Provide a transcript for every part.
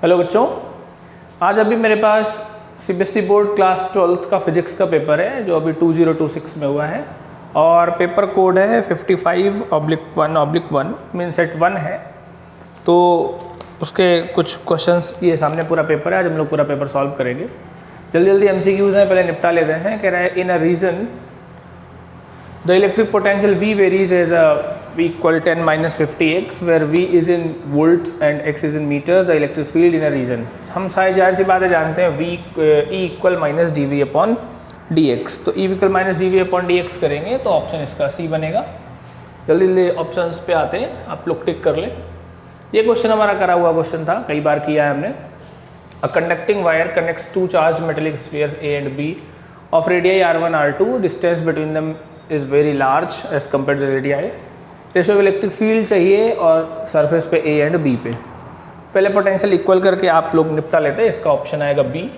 Hello बच्चों, आज अभी मेरे पास सीबीएसई बोर्ड क्लास 12th का फिजिक्स का पेपर है जो अभी 2026 में हुआ है और पेपर कोड है 55/1/1 मीन सेट 1 है। तो उसके कुछ क्वेश्चंस, ये सामने पूरा पेपर है, आज हम लोग पूरा पेपर सॉल्व करेंगे। जल्दी जल्दी एमसीक्यूज हैं, पहले निपटा लेते हैं। कह रहा है in a region the electric potential V varies as a V equal 10 minus 50x where V is in volts and x is in meters, the electric field in a region। हम सारी जाहिर सी बातें जानते हैं, E equal minus dV upon dx। तो E equal minus dV upon dx करेंगे तो option इसका C बनेगा। जल्दी जल्दी ऑप्शंस पे आते हैं, आप लोग टिक कर लें। ये क्वेश्चन हमारा करा हुआ क्वेश्चन था, कई बार किया है हमने। A conducting wire connects to charge metallic spheres A and B of radii R1 R2, distance between them is very large as compared to radii। Ratio of electric field चाहिए और सरफेस पे ए and B पे। पहले potential equal करके आप लोग निपटा लेते हैं, इसका ऑप्शन आएगा बी।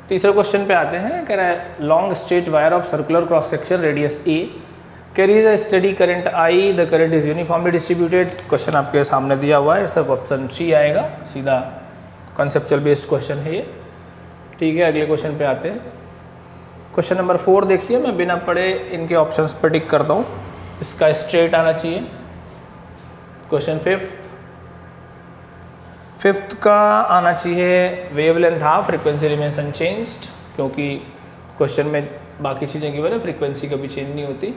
तीसरे क्वेश्चन पे आते हैं। कह रहा है long straight wire of circular cross section radius A carries a steady current I, the current is uniformly distributed. Question आपके सामने दिया हुआ है, सब ऑप्शन सी आएगा, सीधा कॉन्सेप्चुअल बेस्ड क्वेश्चन है ये। ठीक है, अगले क्वेश्चन पे आते हैं। क्वेश्चन नंबर 4 देखिए, मैं बिना पढ़े इनके ऑप्शंस पर टिक करता हूँ, इसका स्ट्रेट आना चाहिए। क्वेश्चन फिफ्थ का आना चाहिए wavelength half, frequency remains unchanged, क्योंकि क्वेश्चन में बाकी चीज़ें की वजह फ्रीक्वेंसी कभी चेंज नहीं होती।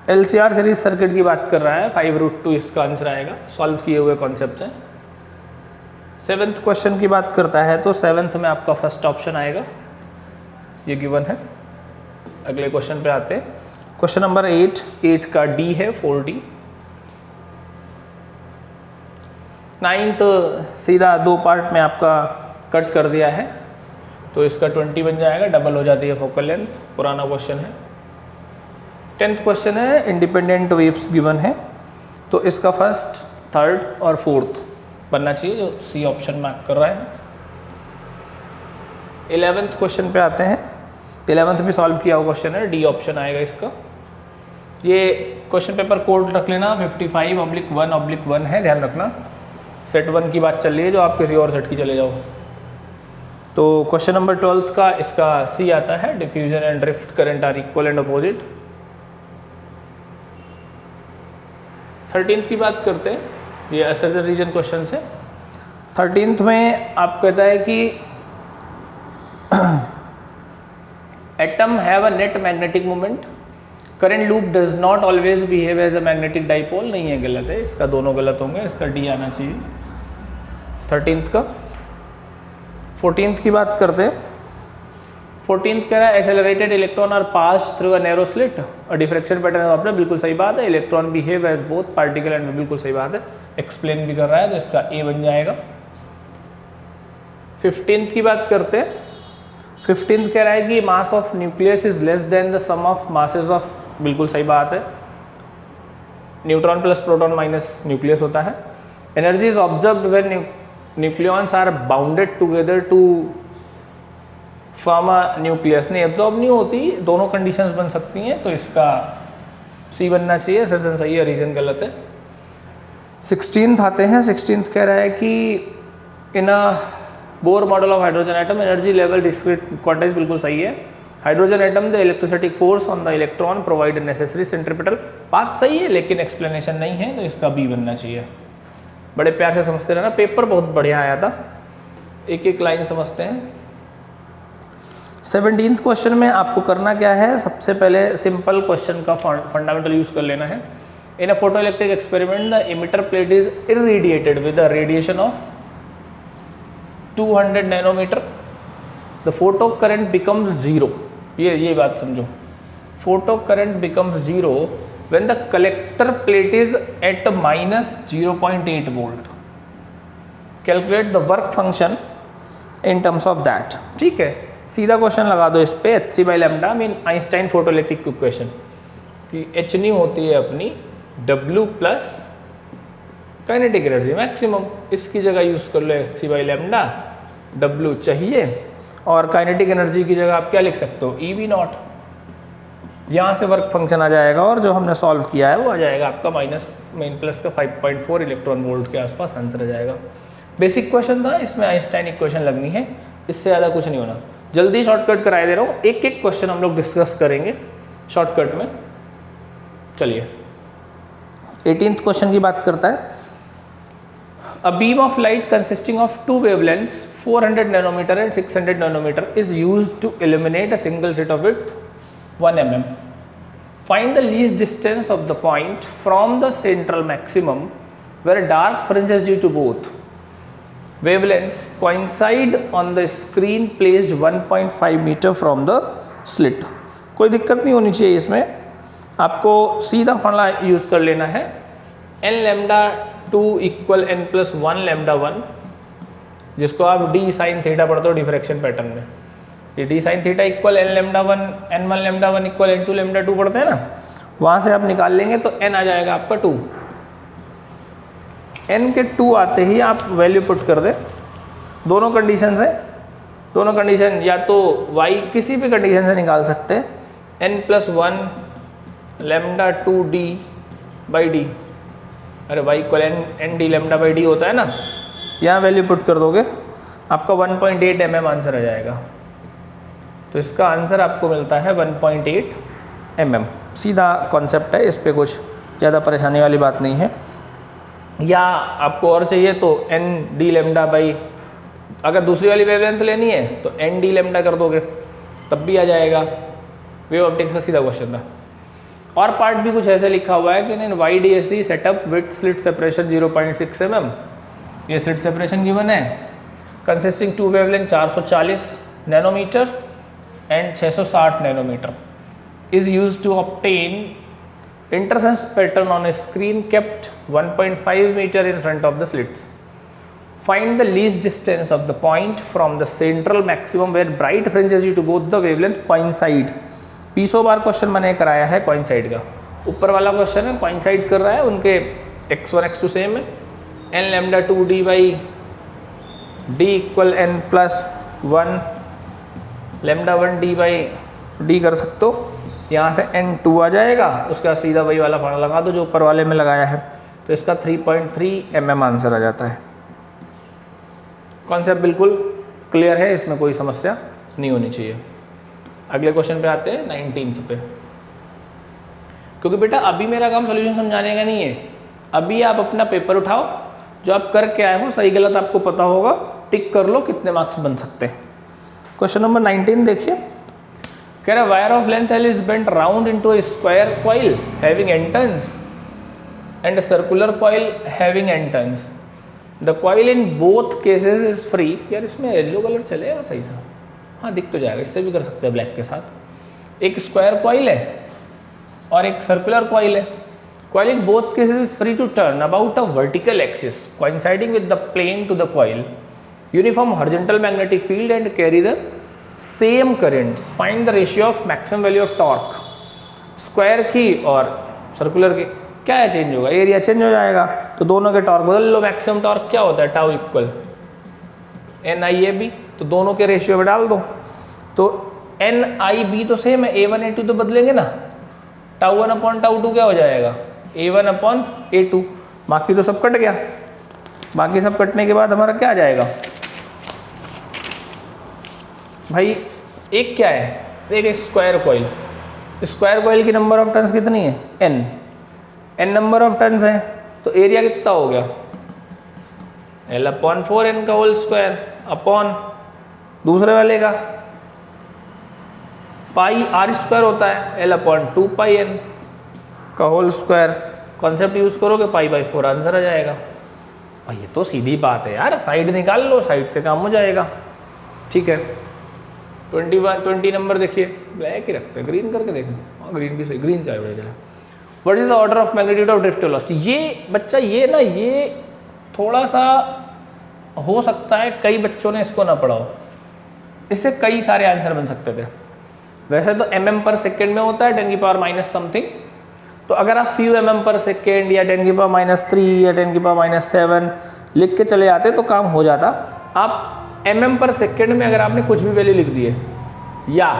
LCR सीरीज सर्किट की बात कर रहा है, 5√2 इसका आंसर आएगा, सॉल्व किए हुए कॉन्सेप्ट हैं। 7th क्वेश्चन की बात करता है तो 7th में आपका फर्स्ट ऑप्शन आएगा, ये गिवन है। अगले क्वेश्चन पे आते हैं। क्वेश्चन नंबर 8 का डी है 4D। 9th सीधा 2 पार्ट में आपका कट कर दिया है, तो इसका 20 बन जाएगा, डबल हो जाती है फोकल लेंथ, पुराना क्वेश्चन है। 10th क्वेश्चन है, इंडिपेंडेंट वेव्स गिवन है, तो इसका फर्स्ट, थर्ड और फोर्थ बनना चाहिए, जो सी ऑप्शन मार्क कर रहा है। 11th क्वेश्चन पे आते हैं। 11th भी सॉल्व किया हुआ क्वेश्चन है, डी ऑप्शन आएगा इसका। ये क्वेश्चन पेपर कोड रख लेना, 55/1/1 है, ध्यान रखना। सेट 1 की बात चल रही है, जो आप किसी और सेट की चले जाओ। तो क्वेश्चन नंबर 12th का इसका सी आता है, diffusion and drift current are equal and opposite. 13th की बात करते हैं, ये एसएसएल रीजन क्वेश्चन है। 13th में आप कहता है कि atom have a net magnetic moment, current loop does not always behave as a magnetic dipole। नहीं है, गलत है, इसका दोनों गलत होंगे, इसका डी आना चाहिए 13th का। 14th की बात करते हैं। 14th कह रहा है accelerated electron are pass through a narrow slit, और डिफ्रैक्शन पैटर्न ऑब्जर्व, बिल्कुल सही बात है। Electron behave as both particle and, बिल्कुल सही बात है, एक्सप्लेन भी कर रहा है, तो इसका ए बन जाएगा। 15th की बात करते हैं। 15th कह रहा है कि mass of nucleus is less than the sum of masses of, बिल्कुल सही बात है, neutron plus proton minus nucleus होता है। Energy is observed when nucleons are bounded together to form a nucleus. नहीं, एब्जॉर्ब नहीं होती, दोनों कंडीशंस बन सकती हैं, तो इसका सी बनना चाहिए, सेशन सही है, रीजन गलत है। 16th आते हैं। 16th कह रहा है कि in a Bohr model of hydrogen atom energy level discrete quantize, बिल्कुल सही है। Hydrogen atom the electrostatic force on the electron provide necessary centripetal, बात सही है लेकिन एक्सप्लेनेशन नहीं है, तो इसका बी बनना चाहिए। बड़े प्यार से समझते रहना, पेपर बहुत बढ़िया आया था, एक एक लाइन समझते हैं। 17th क्वेश्चन में आपको करना क्या है, सबसे पहले सिंपल क्वेश्चन का फंडामेंटल यूज कर लेना है। In a photo electric experiment the emitter plate is irradiated with a radiation of 200 nanometre, the photo current becomes zero. ये बात समझो, photo current becomes zero when the collector plate is at -0.8 volt. Calculate the work function in terms of that. ठीक है, सीधा question लगा दो इस पे, hc/λ mean Einstein photo electric equation कि h नहीं होती है अपनी W plus kinetic energy maximum, इसकी जगह यूज कर लो hc/λ, W चाहिए, और काइनेटिक एनर्जी की जगह आप क्या लिख सकते हो, EV0। यहाँ से वर्क फंक्शन आ जाएगा और जो हमने सॉल्व किया है वो आ जाएगा आपका माइनस मेन प्लस का 5.4 इलेक्ट्रॉन वोल्ट के आसपास आंसर आ जाएगा। बेसिक क्वेश्चन था, इसमें आइंस्टाइन इक्वेशन लगनी है, इससे ज़्यादा कुछ नहीं होना। जल्दी शॉर्टकट कराए दे रहा हूँ, एक एक क्वेश्चन हम लोग डिस्कस करेंगे शॉर्टकट में। चलिए 18th क्वेश्चन की बात करता है। A beam of light consisting of two wavelengths 400 nanometer and 600 nanometer is used to illuminate a single slit of width 1 mm. Find the least distance of the point from the central maximum where dark fringes due to both wavelengths coincide on the screen placed 1.5 meter from the slit. कोई दिक्कत नहीं होनी चाहिए इसमें, आपको सीधा formula use कर लेना है n lambda 2 equal n plus 1 lambda 1, जिसको आप d साइन थीटा पढ़ते हो डिफ्रैक्शन पैटर्न में। ये d sign theta equal n lambda 1 n1 lambda 1 equal n2 lambda 2 पढ़ते हैं ना, वहाँ से आप निकाल लेंगे तो n आ जाएगा आपका 2। n के 2 आते ही आप वैल्यू पुट कर दें। दोनों कंडीशन से, दोनों कंडीशन या तो y किसी भी कंडीशन से निकाल सकते हैं, n plus 1 lambda 2d by D, अरे y equal N D lambda by D होता है ना, यहाँ वैल्यू पुट कर दोगे आपका 1.8 mm आंसर आ जाएगा। तो इसका आंसर आपको मिलता है 1.8 mm। सीधा कॉन्सेप्ट है, इस पर कुछ ज़्यादा परेशानी वाली बात नहीं है। या आपको और चाहिए तो एन डी लैम्डा बाई, अगर दूसरी वाली वेवलेंथ लेनी है तो एन डी लैम्डा कर दोगे तब भी आ जाएगा। वेव ऑप्टिक्स का सीधा क्वेश्चन था। और पार्ट भी कुछ ऐसे लिखा हुआ है कि इन YDSC setup with slit separation 0.6 mm, ये स्लिट सेपरेशन गिवन है, consisting two wavelength 440 nanometre and 660 nanometre, is used to obtain interference pattern on a screen kept 1.5 metre in front of the slits. Find the least distance of the point from the central maximum where bright fringes due to both the wavelength coincide. 20 बार question मैंने कराया है coincide का। ऊपर वाला question है coincide कर रहा है, उनके x1 x2 सेम है, n lambda 2d by D equal n plus 1 lambda 1d by D कर सकते हो। यहाँ से n2 आ जाएगा, उसका सीधा वही वाला फॉर्मूला लगा दो जो ऊपर वाले में लगाया है, तो इसका 3.3 mm आंसर आ जाता है। कॉन्सेप्ट बिल्कुल क्लियर है, इसमें कोई समस्या नहीं होनी चाहिए। अगले क्वेश्चन पे आते हैं 19th पे, क्योंकि बेटा अभी मेरा काम सॉल्यूशन समझाने का नहीं है, अभी आप अपना पेपर उठाओ, जो आप करके आए हो सही गलत आपको पता होगा, टिक कर लो कितने मार्क्स बन सकते हैं। क्वेश्चन नंबर 19 देखिए, कह रहा wire of length L is bent round into A square coil having and turns and a circular coil having and turns. The coil in both cases is free. यार इसमें yellow colour चलेगा सही सा? हाँ दिख तो जाएगा, इससे भी कर सकते हैं ब्लैक के साथ। एक स्क्वायर कॉइल है और एक सर्कुलर कॉइल है। Coil in both cases is free to turn about a vertical axis coinciding with the plane to the coil, uniform horizontal magnetic field and carry the same currents. Find the ratio of maximum value of torque. Square की और circular की क्या है change होगा, area change हो जाएगा, तो दोनों के टॉर्क बदल लो। मैक्सिमम टॉर्क क्या होता है, टाउ इक्वल NIAB, तो दोनों के रेशियो में डाल दो। तो NIB तो सेम है, A1 A2 तो बदलेंगे ना, टाउ 1 अपॉन टाउ 2 क्या हो जाएगा, A1 अपॉन A2। बाकी तो सब कट गया, बाकी सब कटने के बाद हमारा क्या आ जाएगा भाई, एक क्या है, एक स्क्वायर कॉइल। स्क्वायर कॉइल की नंबर ऑफ टर्न्स कितनी है, n नंबर ऑफ टर्न्स हैं, तो एरिया कितना हो गया, L अपॉन 4n का होल स्क्वायर अपॉन दूसरे वाले का पाई r स्क्वायर होता है, L अपॉन 2πn का होल स्क्वायर। कॉन्सेप्ट यूज करोगे π/4 आंसर आ जाएगा। और ये तो सीधी बात है यार, साइड निकाल लो, साइड से काम हो जाएगा। ठीक है 20 नंबर देखिए, ब्लैक ही रखते हैं, ग्रीन करके देखें। हाँ ग्रीन भी सही, ग्रीन चाहिए चला। What is the order of magnitude of drift velocity. ये बच्चा ये ना, ये थोड़ा सा हो सकता है कई बच्चों ने इसको ना पढ़ा हो, इससे कई सारे आंसर बन सकते थे। वैसे तो mm पर सेकेंड में होता है 10 की पावर माइनस समथिंग, तो अगर आप फ्यू mm पर सेकेंड या 10 की पावर -3 या 10 की पावर -7 लिख के चले जाते तो काम हो जाता। आप mm पर सेकेंड में अगर आपने कुछ भी वैल्यू लिख दी है, या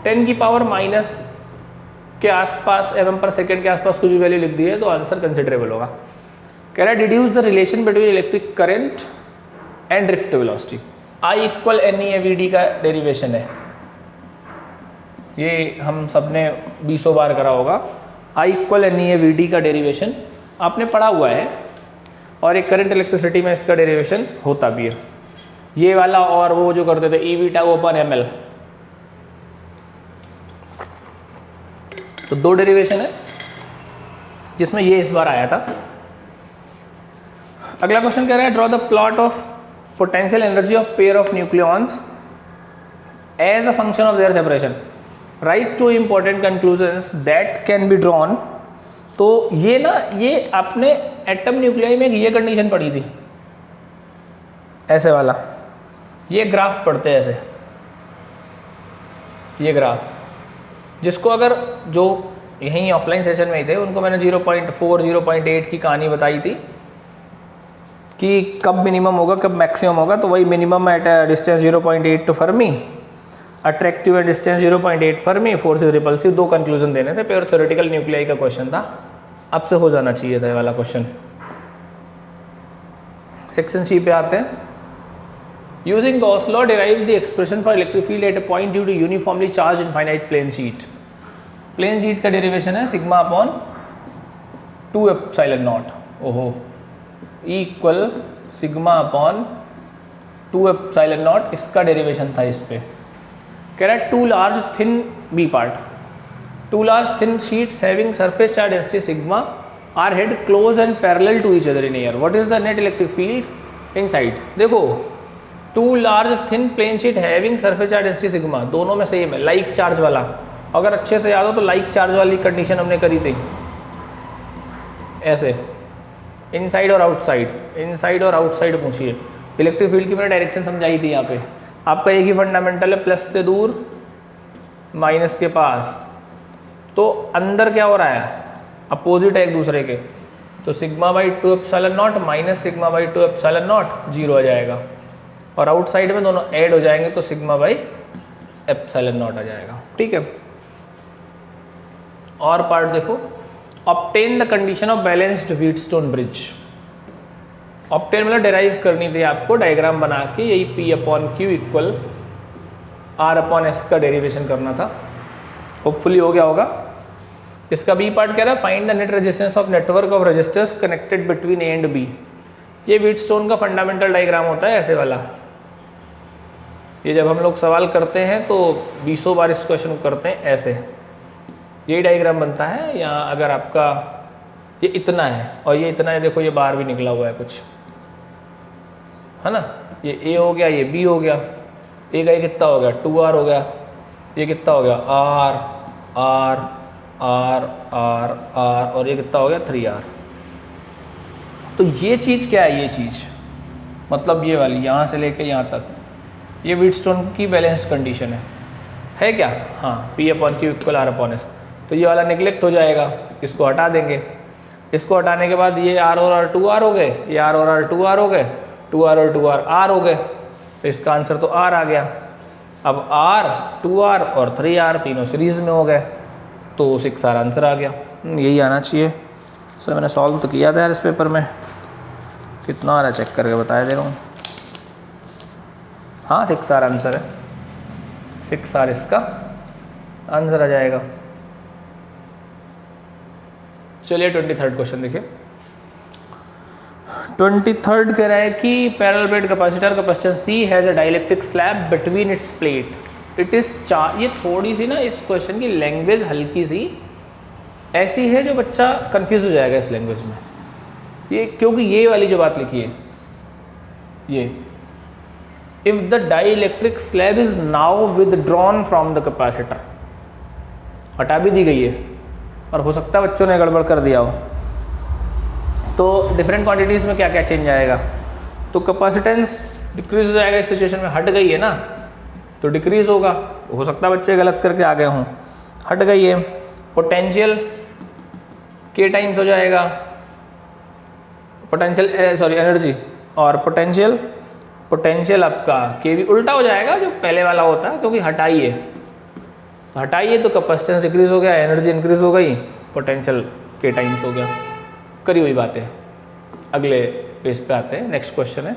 10 की पावर के आसपास, mm पर सेकेंड के आसपास कुछ भी वैल्यू लिख दी है तो आंसर कंसिडरेबल होगा। कह रहा है deduce the relation between electric current and drift velocity. I equal N E V D का डेरिवेशन है, ये हम सब ने 20 बार करा होगा। I equal N E V D का डेरिवेशन आपने पढ़ा हुआ है, और एक करंट इलेक्ट्रिसिटी में इसका डेरिवेशन होता भी है ये वाला, और वो जो करते थे ई वी टाउ अपन एम एल। तो 2 डेरिवेशन है जिसमें ये इस बार आया था। अगला क्वेश्चन कह रहा है draw the plot of potential energy of pair of nucleons as a function of their separation, write two important conclusions that can be drawn. तो ये ना, ये आपने एटम न्यूक्लियाई में ये कंडीशन पढ़ी थी, ऐसे वाला, ये ग्राफ पढ़ते हैं ऐसे, ये ग्राफ, जिसको अगर जो यहीं ऑफलाइन सेशन में ही थे उनको मैंने 0.4 0.8 की कहानी बताई थी कि कब मिनिमम होगा कब मैक्सिमम होगा। तो वही minimum at distance 0.8 to fermi, attractive at distance 0.8 fermi, force is repulsive, 2 conclusion देने थे। प्योर थ्योरेटिकल न्यूक्लियाई का क्वेश्चन था, अब से हो जाना चाहिए था ये वाला क्वेश्चन। सेक्शन सी पे आते हैं। Using Gauss law derive the expression for electric field at a point due to uniformly charge infinite plane sheet. Plane sheet का डेरिवेशन है सिग्मा अपॉन 2 एप्सिलॉन नॉट, ओहो, equal sigma upon 2 epsilon naught, इसका derivation था इस पे। कह रहा है 2 large thin B part, 2 large thin sheets having surface charge density sigma are head close and parallel to each other in air. What is the net electric field inside? देखो 2 large thin plane sheet having surface charge density sigma, दोनों में same है, like charge वाला। अगर अच्छे से याद हो तो लाइक चार्ज वाली कंडीशन हमने करी थी ऐसे, इनसाइड और आउटसाइड, इनसाइड और आउटसाइड पूछिए। इलेक्ट्रिक फील्ड की मैंने डायरेक्शन समझाई थी यहाँ पे। आपका एक ही फंडामेंटल है, प्लस से दूर माइनस के पास, तो अंदर क्या हो रहा है, अपोजिट है एक दूसरे के, तो sigma by 2 epsilon not minus sigma by 2 epsilon not 0 आ जाएगा, और आउटसाइड में दोनों ऐड हो जाएंगे तो सिग्मा बाई एप्सिलॉन नॉट आ जाएगा। ठीक है, और पार्ट देखो, obtain the condition of balanced Wheatstone bridge. Obtain मतलब डेराइव करनी थी आपको, डायग्राम बना के यही P upon Q equal R upon S का डेरिवेशन करना था, होपफुली हो गया होगा। इसका बी पार्ट कह रहा है find the net resistance of network of resistors connected between A and B. ये व्हीटस्टोन का फंडामेंटल डायग्राम होता है ऐसे वाला। ये जब हम लोग सवाल करते हैं तो 20 बार इस क्वेश्चन को करते हैं ऐसे, यही डायग्राम बनता है। या अगर आपका ये इतना है और ये इतना है, देखो ये बाहर भी निकला हुआ है कुछ, है ना, ये ए हो गया, ये बी हो गया, ए का ये कितना हो गया 2R हो गया, ये कितना हो गया R R R R R, और ये कितना हो गया 3R। तो ये चीज़ क्या है, ये चीज़ मतलब ये वाली यहाँ से लेके यहाँ तक, ये व्हीटस्टोन की बैलेंस्ड कंडीशन है क्या? हाँ, P upon Q equal R upon S. तो ये वाला निगलेक्ट हो जाएगा, इसको हटा देंगे। इसको हटाने के बाद ये R और R 2R हो गए, ये R और R 2R हो गए, 2R और 2R R हो गए, तो इसका आंसर तो R आ गया। अब R 2R और 3R तीनों सीरीज़ में हो गए, तो 6R आंसर आ गया। यही आना चाहिए सर। मैंने सॉल्व तो किया था यार इस पेपर में, कितना आ रहा है चेक करके बताया दे रहा हूँ। हाँ 6R आंसर है, 6R इसका आंसर आ जाएगा। चलिए 23rd क्वेश्चन देखिए। 23rd कह रहा है कि parallel plate capacitor capacitance C has a dielectric slab between its plate it is charge. ये थोड़ी सी ना इस क्वेश्चन की लैंग्वेज हल्की सी ऐसी है जो बच्चा कंफ्यूज हो जाएगा इस लैंग्वेज में, ये क्योंकि ये वाली जो बात लिखी है, ये if the dielectric slab is now withdrawn from the capacitor, हटा भी दी गई है और हो सकता है बच्चों ने गड़बड़ कर दिया हो। तो डिफरेंट क्वांटिटीज़ में क्या क्या चेंज आएगा, तो कैपेसिटेंस डिक्रीज हो जाएगा। इस सिचुएशन में हट गई है ना, तो डिक्रीज होगा। हो सकता है बच्चे गलत करके आ गए हों, हट गई है। पोटेंशियल के टाइम्स हो जाएगा, पोटेंशियल सॉरी एनर्जी, और पोटेंशियल आपका के भी उल्टा हो जाएगा जो पहले वाला होता है, क्योंकि हटाई है। तो हटाइए तो कैपेसिटेंस डिक्रीज हो गया, एनर्जी इंक्रीज हो गई, पोटेंशियल के टाइम्स हो गया। करी हुई बातें। अगले पेज पे आते हैं, नेक्स्ट क्वेश्चन है।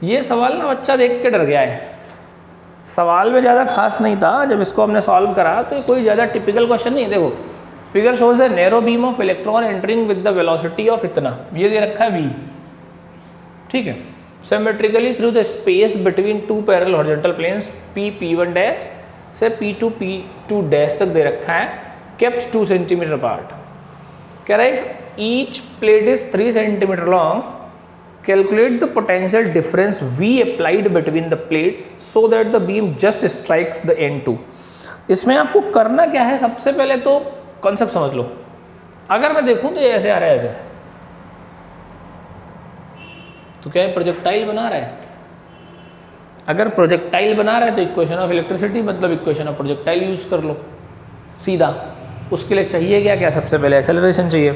ये सवाल ना बच्चा देख के डर गया है, सवाल में ज़्यादा खास नहीं था। जब इसको हमने सॉल्व करा तो कोई ज़्यादा टिपिकल क्वेश्चन नहीं। देखो फिगर शोज है narrow beam of electron entering with the velocity of इतना, ये दे रखा है v, ठीक है, symmetrically through the space between two parallel horizontal planes p1 dash से p2 डैश तक दे रखा है, केप्ट 2 सेंटीमीटर अपार्ट। कह रहा है each plate is 3 centimetre long, calculate the potential difference v applied between the plates so that the beam just strikes the end two. इसमें आपको करना क्या है, सबसे पहले तो कॉन्सेप्ट समझ लो। अगर मैं देखूं तो ये ऐसे आ रहा है, ऐसे तो क्या है, प्रोजेक्टाइल बना रहा है। अगर प्रोजेक्टाइल बना रहा है तो इक्वेशन ऑफ इलेक्ट्रिसिटी मतलब इक्वेशन ऑफ प्रोजेक्टाइल यूज कर लो सीधा। उसके लिए चाहिए क्या क्या, सबसे पहले एक्सेलरेशन चाहिए,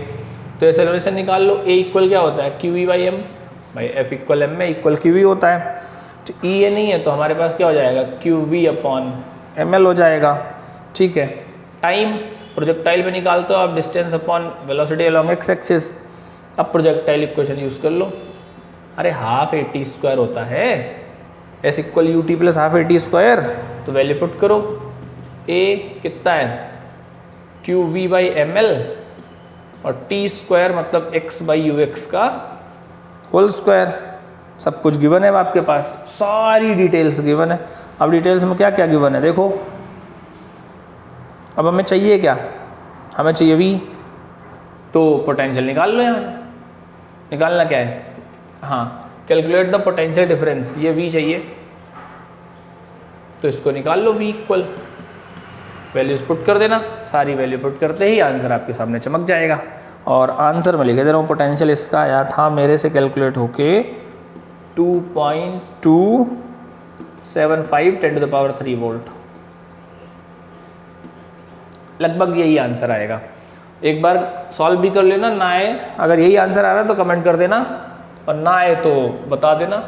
तो एक्सेलरेशन निकाल लो। ए इक्वल क्या होता है, क्यू वी बाई एम, भाई एफ इक्वल एम में इक्वल क्यू वी होता है। तो ई ए नहीं है तो हमारे पास क्या हो जाएगा, Q V upon M L हो जाएगा, ठीक है। टाइम प्रोजेक्टाइल पे निकालते हो आप, distance upon velocity along X axis. अब प्रोजेक्टाइल इक्वेशन यूज कर लो। अरे हाफ ए टी स्क्वायर होता है, S equal U T plus half A T square, तो वैल्यू पुट करो। ए कितना है, Q V by M L, और टी स्क्वायर मतलब एक्स बाई यू एक्स का होल स्क्वायर। सब कुछ गिवन है आपके पास, सारी डिटेल्स गिवन है। अब डिटेल्स में क्या क्या गिवन है देखो। अब हमें चाहिए क्या, हमें चाहिए v, तो पोटेंशियल निकाल लो। यहाँ से निकालना क्या है, हाँ, कैलकुलेट द पोटेंशियल डिफरेंस, ये v चाहिए तो इसको निकाल लो। v इक्वल वैल्यूज पुट कर देना, सारी वैल्यू पुट करते ही आंसर आपके सामने चमक जाएगा। और आंसर में लिखे दे रहा हूँ, पोटेंशियल इसका आया था मेरे से कैलकुलेट होके 2.275 10⁻³ वोल्ट, लगभग यही आंसर आएगा। एक बार सॉल्व भी कर लेना, ना आए अगर यही आंसर आ रहा है तो कमेंट कर देना, और ना आए तो बता देना,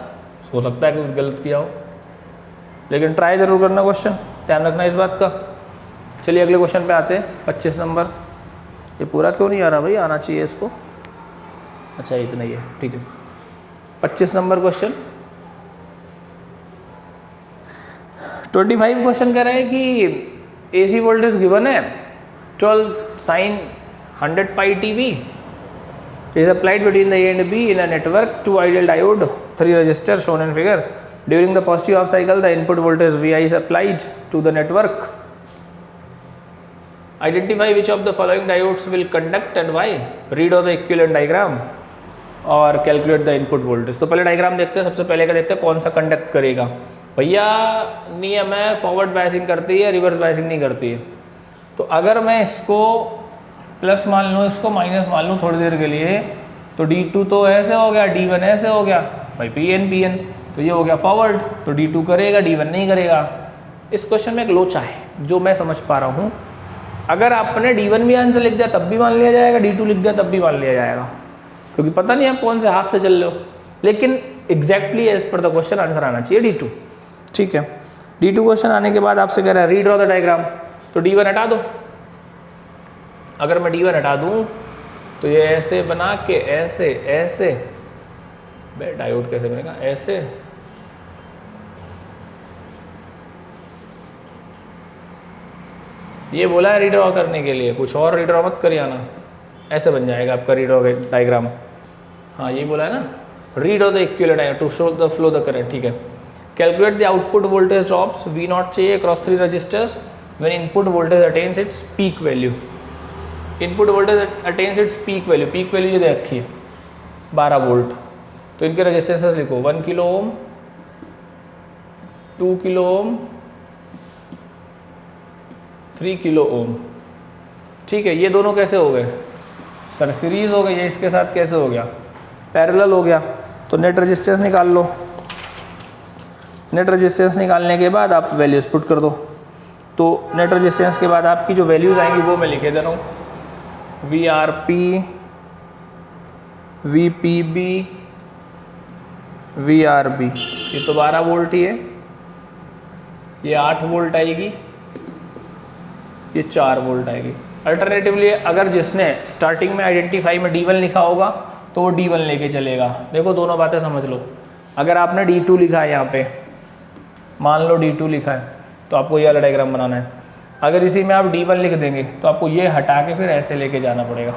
हो सकता है कि कुछ गलत किया हो, लेकिन ट्राई जरूर करना क्वेश्चन, ध्यान रखना इस बात का। चलिए अगले क्वेश्चन पे आते हैं, 25 नंबर। ये पूरा क्यों नहीं आ रहा भाई, आना चाहिए इसको। अच्छा इतना ही है, ठीक है। 25 नंबर क्वेश्चन। 25 क्वेश्चन कह रहा है कि AC वोल्टेज गिवन है 12 sin 100 pi TV is applied between the A and B in a network, 2 ideal diode, 3 resistors shown in figure. During the positive half cycle, the input voltage Vi is applied to the network. Identify which of the following diodes will conduct and why. Read out the equivalent diagram और calculate the input voltage. तो पहले diagram देखते हैं, सबसे पहले का देखते हैं कौन सा कंडक्ट करेगा। भैया नियम है, फॉरवर्ड बायसिंग करती है, रिवर्स बायसिंग नहीं करती है। तो अगर मैं इसको प्लस मान लूँ, इसको माइनस मान लूँ थोड़ी देर के लिए, तो D2 तो ऐसे हो गया, D1 ऐसे हो गया, भाई PN तो ये हो गया फॉरवर्ड, तो D2 करेगा, D1 नहीं करेगा। इस क्वेश्चन में एक लोचा है जो मैं समझ पा रहा हूँ। अगर आपने D1 भी आंसर लिख दिया तब भी मान लिया जाएगा, D2 लिख दिया तब भी मान लिया जाएगा, क्योंकि पता नहीं आप कौन से हाथ से चल रहे हो। लेकिन exactly as per the question answer आना चाहिए D2, ठीक है। D2 क्वेश्चन आने के बाद आपसे कह रहा है रीड ड्रॉ द डायग्राम, तो D1 हटा दो। अगर मैं D1 हटा दूं तो ये ऐसे बना के ऐसे ऐसे, डायोड कैसे बनेगा, ऐसे ये बोला है रीड्रॉ करने के लिए, कुछ और रीड्रॉ मत करिए आना, ऐसे बन जाएगा आपका रीड्रॉ डायग्राम। हाँ यही बोला है ना, read off the equivalent diagram to show the flow the current, ठीक है। Calculate the output voltage drops V0 चाहिए across 3 resistors when input voltage attains its peak value. Input voltage attains its peak value, peak value ये दे रखी है 12 volt. तो इनके resistances लिखो, 1 kilo ohm, 2 kilo ohm, 3 kilo ohm, ठीक है। ये दोनों कैसे हो गए सर, सीरीज हो गई, ये इसके साथ कैसे हो गया, पैरेलल हो गया। तो नेट रेजिस्टेंस निकाल लो। नेट रेजिस्टेंस निकालने के बाद आप वैल्यूज पुट कर दो। तो नेट रेजिस्टेंस के बाद आपकी जो वैल्यूज आएंगी वो मैं लिखे दे रहा हूँ, VRP, VPB, VRB, ये तो 12 वोल्ट ही है, ये 8 वोल्ट आएगी, ये 4 वोल्ट आएगी। अल्टरनेटिवली अगर जिसने स्टार्टिंग में आइडेंटिफाई में D1 लिखा होगा तो वो D1 लेके चलेगा। देखो दोनों बातें समझ लो। अगर आपने D2 लिखा है यहाँ पे, मान लो D2 लिखा है, तो आपको ये वाला डायग्राम बनाना है। अगर इसी में आप D1 लिख देंगे तो आपको ये हटा के फिर ऐसे लेके जाना पड़ेगा।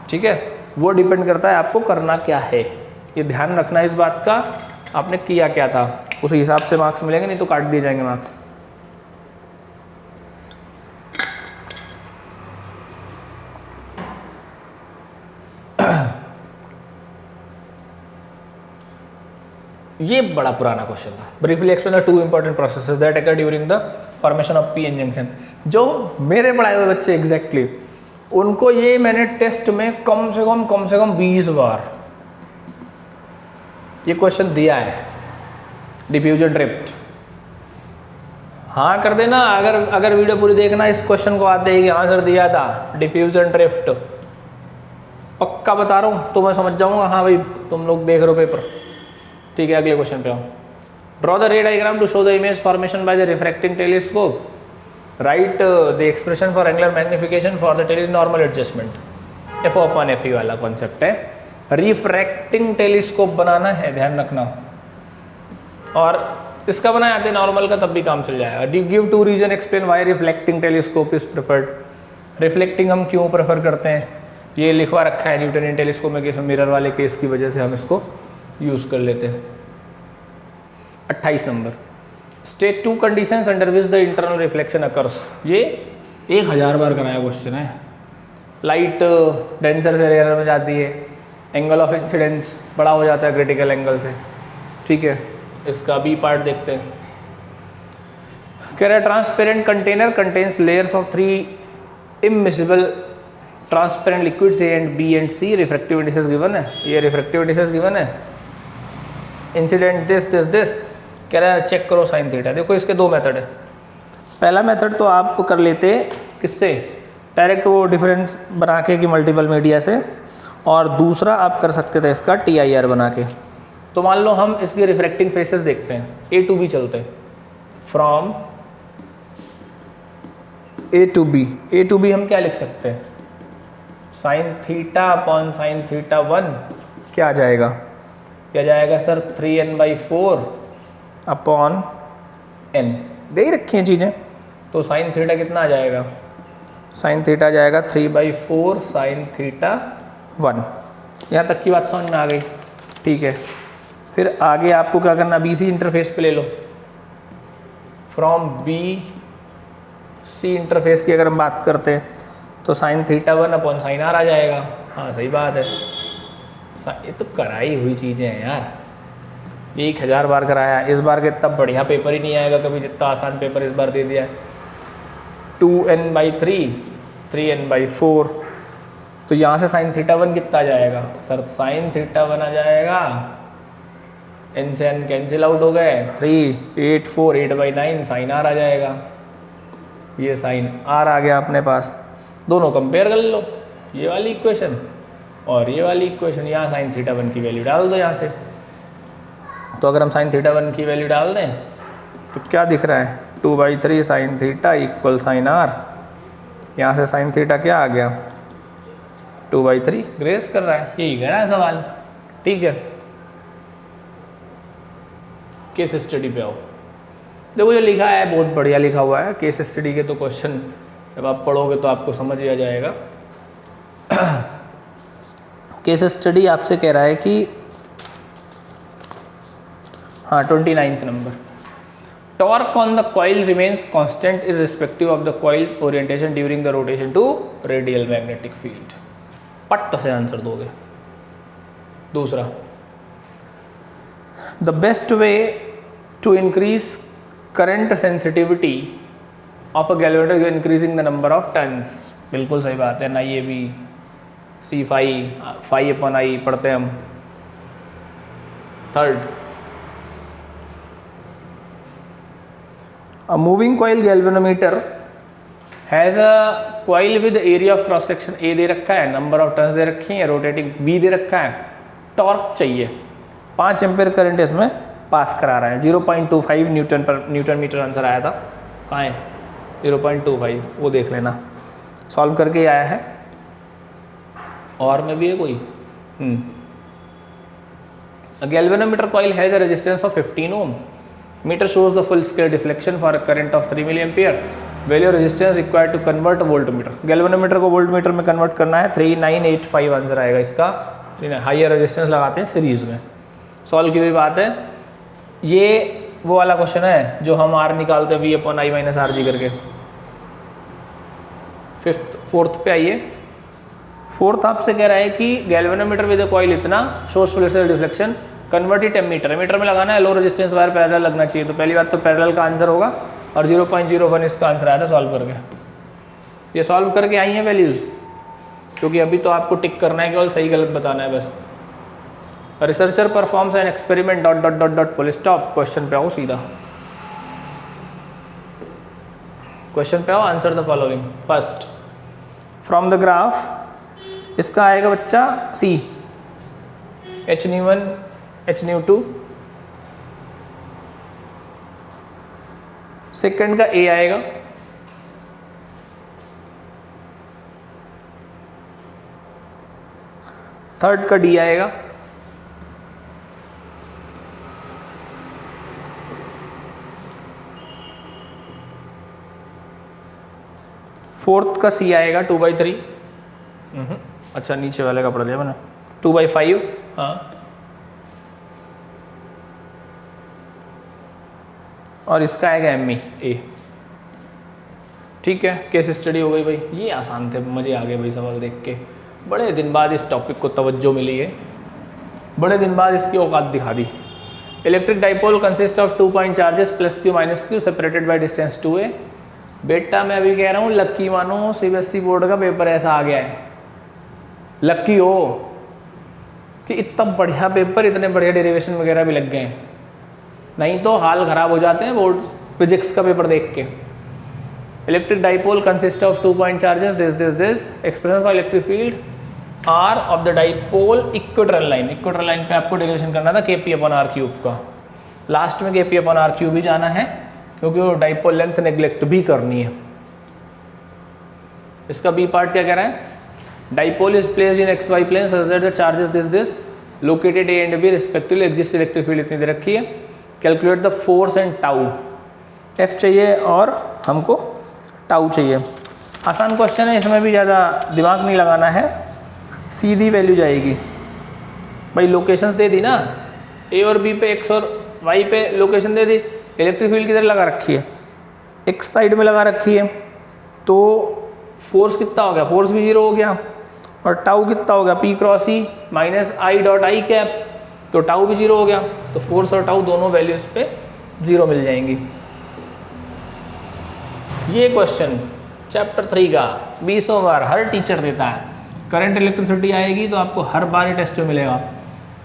ठीक है, वो डिपेंड करता है आपको करना क्या है। ये ध्यान रखना इस बात का, आपने किया क्या था, उस हिसाब से मार्क्स मिलेंगे, नहीं तो काट दिए जाएंगे मार्क्स। ये बड़ा पुराना क्वेश्चन था। Briefly explain the 2 important processes that occur during the formation of P N junction. जो मेरे पढ़ाए हुए बच्चे एग्जैक्टली उनको ये मैंने टेस्ट में कम से कम 20 बार ये क्वेश्चन दिया है। डिफ्यूजन ड्रिफ्ट, हाँ कर देना। अगर वीडियो पूरी देखना, इस क्वेश्चन को आते ही आंसर दिया था डिफ्यूजन ड्रिफ्ट, पक्का बता रहा हूँ, तो मैं समझ जाऊंगा हाँ भाई तुम लोग देख रहे हो पेपर। ठीक है, अगले क्वेश्चन पे आओ। Draw the ray diagram to show the image formation by the refracting telescope. Write the expression for angular magnification for the tele normal adjustment. F/Fe वाला कॉन्सेप्ट है। रिफ्रैक्टिंग टेलीस्कोप बनाना है, ध्यान रखना। और इसका बनाया जाते नॉर्मल का, तब भी काम चल जाएगा। Give 2 reason, explain why reflecting telescope is preferred. Reflecting हम क्यों प्रेफर करते हैं, ये लिखवा रखा है न्यूटनियन टेलीस्कोप में, केस मिरर वाले केस की वजह से हम इसको यूज कर लेते हैं। 28 number, state 2 conditions under which the internal reflection occurs. ये 1000 बार कराया क्वेश्चन है। लाइट डेंसर से रेयर में जाती है, एंगल ऑफ इंसिडेंस बड़ा हो जाता है क्रिटिकल एंगल से। ठीक है, इसका बी पार्ट देखते हैं। कह रहा है transparent container contains layers of 3 immiscible transparent liquids A and B and C. Refractive indices given है, ये रिफ्रैक्टिव इंडिसेस गिवन है। इंसिडेंट दिस कह रहा है चेक करो साइन थीटा। देखो इसके 2 मेथड है। पहला मेथड तो आप कर लेते किससे, डायरेक्ट वो डिफरेंस बना के कि मल्टीपल मीडिया से, और दूसरा आप कर सकते थे इसका TIR बना के। तो मान लो हम इसके रिफ्रैक्टिंग फेसेस देखते हैं, A to B चलते हैं, from A to B। A to B हम क्या लिख सकते हैं, sine theta upon sine theta 1 क्या आ जाएगा, क्या जाएगा सर 3n/4 अपॉन n। दे ही रखी हैं चीज़ें, तो साइन थीटा कितना आ जाएगा, साइन थीटा जाएगा 3/4 साइन थीटा 1। यहाँ तक की बात समझ में आ गई। ठीक है, फिर आगे आपको क्या करना, BC इंटरफेस पे ले लो। फ्रॉम BC इंटरफेस की अगर हम बात करते हैं तो sine theta 1 upon sine R आ जाएगा। हाँ सही बात है, ये तो कराई हुई चीज़ें हैं यार, 1000 बार कराया। इस बार के इतना बढ़िया पेपर ही नहीं आएगा कभी जितना आसान पेपर इस बार दे दिया है। 2n/3 3n/4, तो यहाँ से साइन थीटा 1 कितना आ जाएगा सर, साइन थीटा 1 आ जाएगा, n से n कैंसिल आउट हो गए, 3 8 4 8/9 साइन R आ जाएगा। ये साइन R आ गया अपने पास। दोनों कंपेयर कर लो, ये वाली इक्वेशन और ये वाली इक्वेशन। यहाँ साइन थीटा 1 की वैल्यू डाल दो यहाँ से। तो अगर हम साइन थीटा 1 की वैल्यू डाल दें तो क्या दिख रहा है, 2/3 sine theta equal sine R। यहाँ से साइन थीटा क्या आ गया, 2/3। ग्रेस कर रहा है, यही कह रहा है सवाल। ठीक है, केस स्टडी पे आओ। देखो जो लिखा है बहुत बढ़िया लिखा हुआ है। केस स्टडी के तो क्वेश्चन जब आप पढ़ोगे तो आपको समझ ही आ जाएगा। केस स्टडी आपसे कह रहा है कि हाँ 29 number, torque on the coil remains constant irrespective of the coil's orientation during the rotation to radial magnetic field. पट्ट से आंसर दोगे। दूसरा, the best way to increase current sensitivity of a galvanometer increasing the number of turns. बिल्कुल सही बात है ना, ये भी C/phi पढ़ते हैं हम। Third, a moving coil galvanometer has a coil with area of cross section A दे रखा है, नंबर ऑफ टर्न्स दे रखी है, रोटेटिंग B दे रखा है, टॉर्क चाहिए, 5 एम्पेयर करंट इसमें पास करा रहा है। 0.25 न्यूटन मीटर आंसर आया था। कहाँ है 0.25, वो देख लेना, सॉल्व करके आया है। और में भी है कोई। A galvanometer coil has a resistance of 15 ohm. Meter shows the full scale deflection for a current of 3 milliampere. Value of resistance required to convert a voltmeter. Galvanometer को वोल्टमीटर में कन्वर्ट करना है। 3985 आंसर आएगा इसका। Higher resistance लगाते हैं series में, solve की हुई बात है। ये वो वाला क्वेश्चन है जो हम आर निकालते हैं V/I माइनस RG करके। फोर्थ पे आइए। फोर्थ आपसे कह रहा है कि गैल्वेनोमीटर विद कॉइल इतना shows full scale deflection, convert it meter में लगाना है, लो रेजिस्टेंस वायर पैरेलल लगना चाहिए। तो पहली बात तो पैरेलल का आंसर होगा और 0.01 इसका आंसर आया था सॉल्व करके। ये सॉल्व करके आई हैं वैल्यूज़, क्योंकि अभी तो आपको टिक करना है, केवल सही गलत बताना है बस। Researcher performs an experiment dot dot dot dot full stop. Question पे आओ सीधा, क्वेश्चन पे आओ। Answer the following. First from the graph इसका आएगा बच्चा C, H_1 H_2। सेकंड का A आएगा, थर्ड का D आएगा, फोर्थ का C आएगा 2/3। अच्छा नीचे वाले का पढ़ लिया मैंने, 2/5। हाँ, और इसका आएगा ME A। ठीक है, केस स्टडी हो गई भाई। ये आसान थे, मज़े आ गए भाई सवाल देख के। बड़े दिन बाद इस टॉपिक को तवज्जो मिली है, बड़े दिन बाद इसकी औकात दिखा दी। Electric dipole consist of 2 point charges +Q -Q separated by distance 2a। बेटा मैं अभी कह रहा हूँ लक्की मानो, CBSE बोर्ड का पेपर ऐसा आ गया है, लक्की हो कि इतना बढ़िया पेपर, इतने बढ़िया डेरिवेशन वगैरह भी लग गए हैं, नहीं तो हाल खराब हो जाते हैं बोर्ड फिजिक्स का पेपर देख के। Electric dipole consist of 2 point charges this expression for electric field are of the dipole equatorial line. Equatorial line पे आपको डेरिवेशन करना था Kp/r³ का। लास्ट में Kp/r³ भी जाना है, क्योंकि वो डाइपोल लेंथ नेग्लेक्ट भी करनी है। इसका बी पार्ट क्या कह रहा है? Dipole is placed in XY plane such that the charges this located A and B respectively exist electric field इतनी दे रखी है। Calculate the force and tau. F चाहिए और हमको टाउ चाहिए। आसान क्वेश्चन है, इसमें भी ज़्यादा दिमाग नहीं लगाना है, सीधी वैल्यू जाएगी भाई। लोकेशंस दे दी ना, A और B पे X और Y पे लोकेशन दे दी। इलेक्ट्रिक फील्ड किधर लगा रखी है? X साइड में लगा रखी है, तो फोर्स कितना हो गया? फोर्स भी 0 हो गया। और टाउ कितना हो गया? P×E -I.I कैप, तो टाउ भी 0 हो गया। तो फोर्स और टाउ दोनों वैल्यूज पे 0 मिल जाएंगी। ये क्वेश्चन चैप्टर 3 का 20 बार हर टीचर देता है। करंट इलेक्ट्रिसिटी आएगी तो आपको हर बार ही टेस्ट में मिलेगा।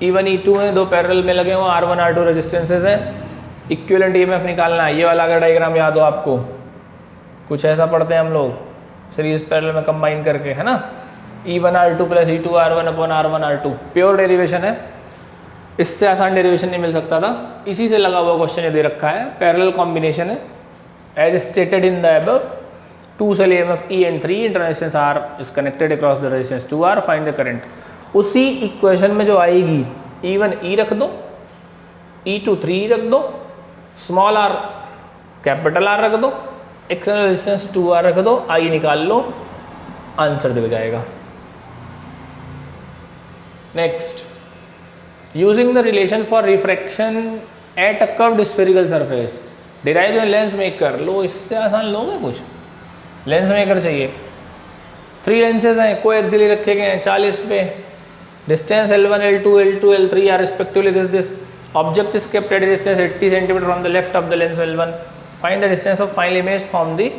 E1 E2 है, दो पैरेलल में लगे हुए, R1 R2 रेजिस्टेंसेस है। इक्विवेलेंट EMF निकालना है। ये वाला अगर डायग्राम याद हो आपको, कुछ ऐसा पढ़ते हैं हम लोग सीरीज पैरेलल में कंबाइन करके, है ना। E1 R2 + E2 R1/R1 R2 pure derivation है, इससे आसान डेरिवेशन नहीं मिल सकता था। इसी से लगा हुआ क्वेश्चन ये दे रखा है। पैरेलल कॉम्बिनेशन है as stated in the above. 2 cell EMF E and 3 international R is connected across the resistance 2R, find the current। उसी इक्वेशन में जो आएगी E1 E रख दो, E2 3 रख दो, स्मॉल r कैपिटल R रख दो, एक्सटर्नल रेजिस्टेंस 2R रख दो, I निकाल लो, आंसर दिख जाएगा। Next, using the relation for refraction at a curved spherical surface derive the lens maker. लो, इससे आसान लोगे कुछ? लेंस मेकर चाहिए। 3 लेंसेज हैं, को एक्सियली रखे गए हैं 40 पे। Distance L1 L2 L2 L3 are respectively this. Object is kept at distance 80 centimetre from the left of the lens L1। Find the distance of final image from the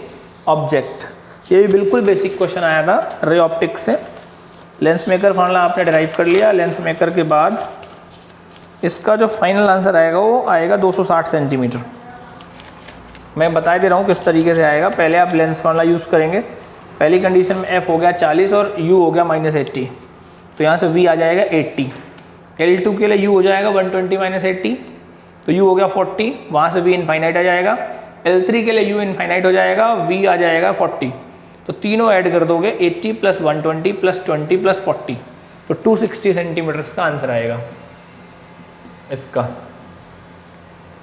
object. ये भी बिल्कुल basic question आया था ray optics से। Lens maker formula आपने derive कर लिया। Lens maker के बाद इसका जो फाइनल आंसर आएगा वो आएगा 260 सेंटीमीटर। मैं बता दे रहा हूँ किस तरीके से आएगा। पहले आप लेंस फॉर्मूला यूज़ करेंगे। पहली कंडीशन में F हो गया 40 और U हो गया -80, तो यहाँ से V आ जाएगा 80। L2 के लिए U हो जाएगा 120 -80, तो तो u हो गया 40, वहाँ से v इनफाइनाइट आ जाएगा, L3 के लिए u इनफाइनाइट हो जाएगा, v आ जाएगा 40, तो तीनों ऐड कर दोगे 80 + 120 + 20 + 40, तो 260 सेंटीमीटर्स का आंसर आएगा इसका।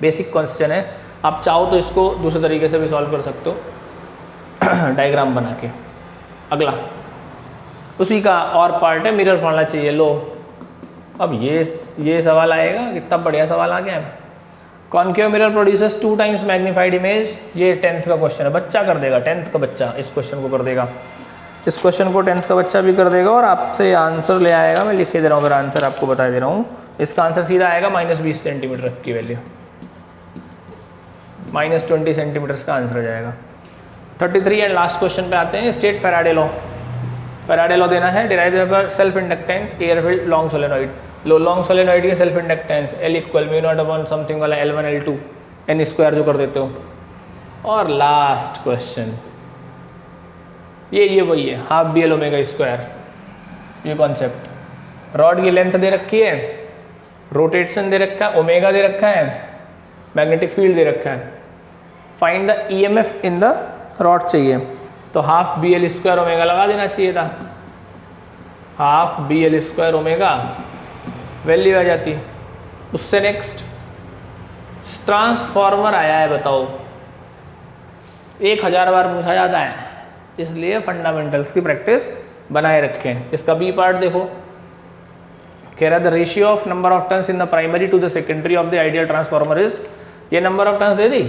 बेसिक क्वेश्चन है, आप चाहो तो इसको दूसरे तरीके से भी सॉल्व कर सकते हो डायग्राम बना के। अगला उसी का और पार्ट है, मिरर फार्मूला चाहिए। लो अब ये सवाल आएगा, कितना बढ़िया सवाल आ गया है। Concave mirror producers 2 times magnified image, ये 10th का क्वेश्चन है, बच्चा कर देगा, 10th का बच्चा इस क्वेश्चन को कर देगा, इस क्वेश्चन को 10th का बच्चा भी कर देगा और आपसे आंसर ले आएगा। मैं लिख के दे रहा हूँ, मेरा आंसर आपको बता दे रहा हूँ। इसका आंसर सीधा आएगा -20 सेंटीमीटर की वैल्यू, -20 सेंटीमीटर्स का आंसर आ जाएगा। 33 एंड लास्ट क्वेश्चन पे आते हैं। State Faraday law. Faraday law देना है, derive self inductance air filled long solenoid. लो लॉन्ग सोलेनॉइड की सेल्फ इंडक्टेंस L = μ0 समथिंग वाला L1 L2 n स्क्वायर जो कर देते हो। और लास्ट क्वेश्चन ये वही है, हाफ BL ओमेगा स्क्वायर, ये कॉन्सेप्ट। रॉड की लेंथ दे रखी है, रोटेशन दे रखा है, ओमेगा दे रखा है, मैग्नेटिक फील्ड दे रखा है, find the EMF in the rod चाहिए, तो हाफ BL स्क्वायर ओमेगा लगा देना चाहिए था। Half BL square omega value आ जाती। उससे नेक्स्ट ट्रांसफॉर्मर आया है, बताओ 1000 बार पूछा जाता है, इसलिए फंडामेंटल्स की प्रैक्टिस बनाए रखें। इसका बी पार्ट देखो, कह रहा है the ratio of number of turns in the primary to the secondary of the ideal transformer is, ये नंबर ऑफ टर्न्स दे दी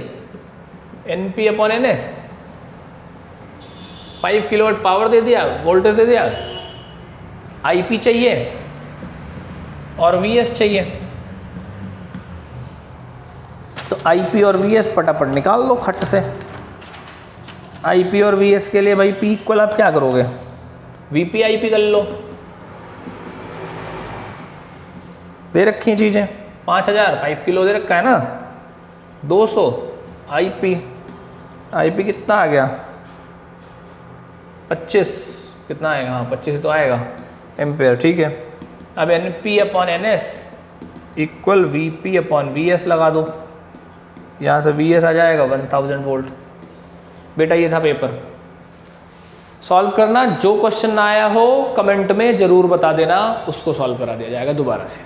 NP/NS, 5 किलोवाट पावर दे दिया, वोल्टेज दे दिया, IP चाहिए और VS चाहिए, तो IP और VS पटापट निकाल लो खट से। IP और VS के लिए भाई P इक्वल आप क्या करोगे, VP IP कर लो। दे रखी हैं चीज़ें, 5000 5 किलो दे रखा है ना, 200 IP कितना आ गया 25, कितना आएगा, हाँ 25 तो आएगा एम्पेयर, ठीक है। अब NP/NS इक्वल VP/VS लगा दो, यहाँ से VS आ जाएगा 1000 वोल्ट। बेटा ये था पेपर, सॉल्व करना। जो क्वेश्चन ना आया हो कमेंट में ज़रूर बता देना, उसको सॉल्व करा दिया जाएगा दोबारा से।